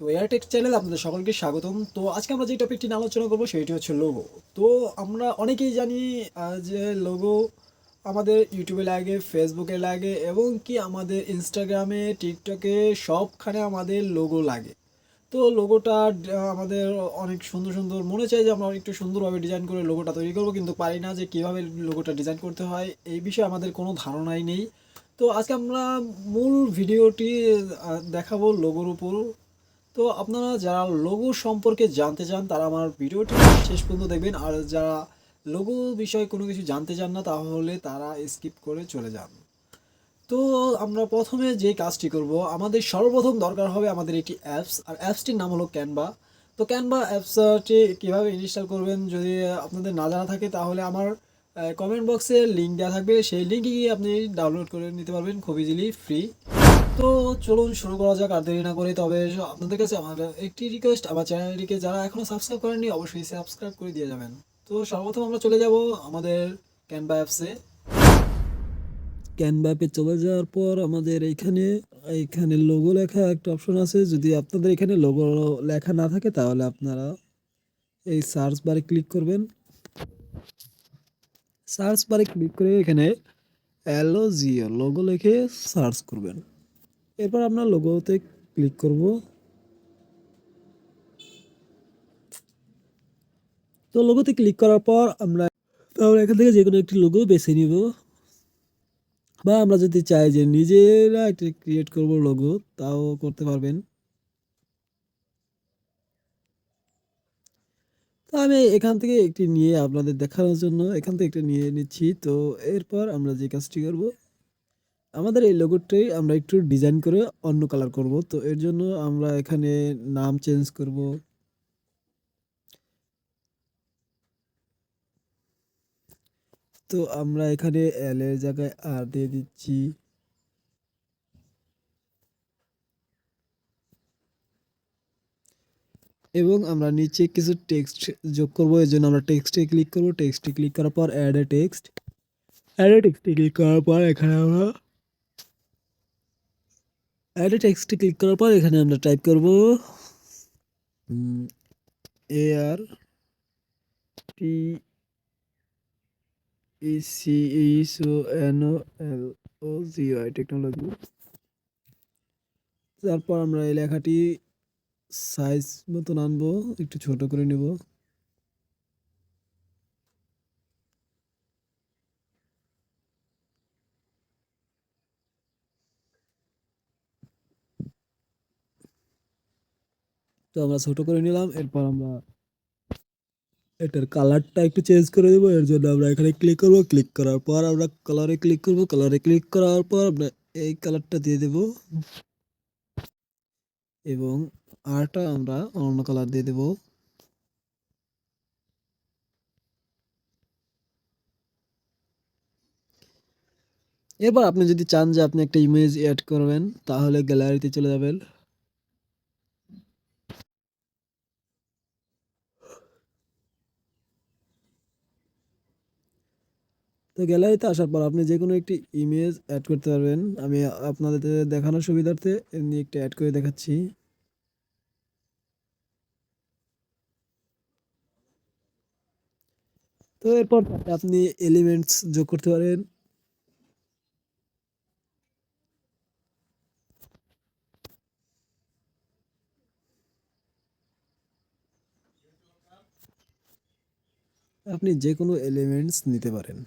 তো এয়ারটেক চ্যানেল আপনাদের সকলকে স্বাগতম। তো আজকে আমরা যে টপিকটি নিয়ে আলোচনা করবো সেটি হচ্ছে লোগো। তো আমরা অনেকেই জানি যে লোগো আমাদের ইউটিউবে লাগে, ফেসবুকে লাগে এবং কি আমাদের ইনস্টাগ্রামে, টিকটকে সবখানে আমাদের লোগো লাগে। তো লোগোটা আমাদের অনেক সুন্দর সুন্দর মনে চায় যে আমরা একটু সুন্দরভাবে ডিজাইন করে লোগোটা তৈরি করবো, কিন্তু পারি না যে কীভাবে লোগোটা ডিজাইন করতে হয়। এই বিষয়ে আমাদের কোনো ধারণাই নেই। তো আজকে আমরা মূল ভিডিওটি দেখাবো লোগোর উপর। তো আপনারা যারা লোগো সম্পর্কে জানতে চান তারা আমার ভিডিওটি শেষ পর্যন্ত দেখবেন, আর যারা লোগো বিষয়ে কোনো কিছু জানতে চান না তাহলে তারা স্কিপ করে চলে যান। তো আমরা প্রথমে যে কাজটি করব, আমাদের সর্বপ্রথম দরকার হবে আমাদের একটি অ্যাপস, আর অ্যাপসটির নাম হলো ক্যানভা। তো ক্যানভা অ্যাপসটি কীভাবে ইনস্টল করবেন যদি আপনাদের না জানা থাকে তাহলে আমার কমেন্ট বক্সে লিঙ্ক দেওয়া থাকবে, সেই লিঙ্কে গিয়ে আপনি ডাউনলোড করে নিতে পারবেন খুব ইজিলি, ফ্রি। তো চলুন শুরু করা যাক আর দেরি না করে। তবে আপনাদের কাছে আমার একটি রিকোয়েস্ট, আমার চ্যানেলটিকে যারা এখনও সাবস্ক্রাইব করেননি অবশ্যই সাবস্ক্রাইব করে দিয়ে যাবেন। তো সর্বপ্রথম আমরা চলে যাব আমাদের ক্যানভা অ্যাপসে। ক্যানভা অ্যাপে চলে যাওয়ার পর আমাদের এইখানে এইখানে লোগো লেখা একটা অপশন আছে। যদি আপনাদের এখানে লোগো লেখা না থাকে তাহলে আপনারা এই সার্চ বারে ক্লিক করবেন। সার্চ বারে ক্লিক করে এখানে এলওজিও লোগো লিখে সার্চ করবেন। এরপর আমরা লোগোতে ক্লিক করব। তো লোগোতে ক্লিক করার পর আমরা তাহলে এখান থেকে যে কোনো একটি লোগো বেছে নিব, বা আমরা যদি চাই যে নিজেরা একটি ক্রিয়েট করব লোগো তাও করতে পারবেন। তো আমি এখান থেকে একটি নিয়ে আপনাদের দেখানোর জন্য এখান থেকে একটা নিয়ে নিচ্ছি। তো এরপর আমরা যে কাজটি করব, আমাদের এই লোগোটাই আমরা একটু ডিজাইন করে অন্য কালার করব। তো এর জন্য আমরা এখানে নাম চেঞ্জ করব। তো আমরা এখানে এল এর জায়গায় আর দিয়ে দিচ্ছি। এবং আমরা নিচে কিছু টেক্সট যোগ করব, এর জন্য আমরা টেক্সটে ক্লিক করব। টেক্সটে ক্লিক করার পর add a text, add a টেক্সটে ক্লিক করার পর এখানে আমরা অ্যাড এ টেক্সটে ক্লিক করার পর এখানে আমরা টাইপ করব A R T E C H N O L O G Y ওয়াই, টেকনোলজি। তারপর আমরা এই লেখাটি সাইজ মতন আনবো, একটু ছোট করে নেব। তো আমরা ছোট করে নিলাম। এরপর আমরা এটার কালারটা একটু চেঞ্জ করে দেবো, এর জন্য আমরা এখানে ক্লিক করব। ক্লিক করার পর আমরা কালারে ক্লিক করব। কালারে ক্লিক করার পর আমরা এই কালারটা দিয়ে দেব এবং আরটা আমরা অন্য কালার দিয়ে দেব। এরপর আপনি যদি চান যে আপনি একটা ইমেজ অ্যাড করবেন তাহলে গ্যালারিতে চলে যাবেন। তো গ্যালারিতে আসার পর আপনি যে কোনো একটি ইমেজ অ্যাড করতে পারবেন। আমি আপনাদের দেখানোর সুবিধার্থে এমনি একটা অ্যাড করে দেখাচ্ছি। তো এরপর আপনি এলিমেন্টস যোগ করতে পারেন। আপনি যে কোনো এলিমেন্টস নিতে পারেন।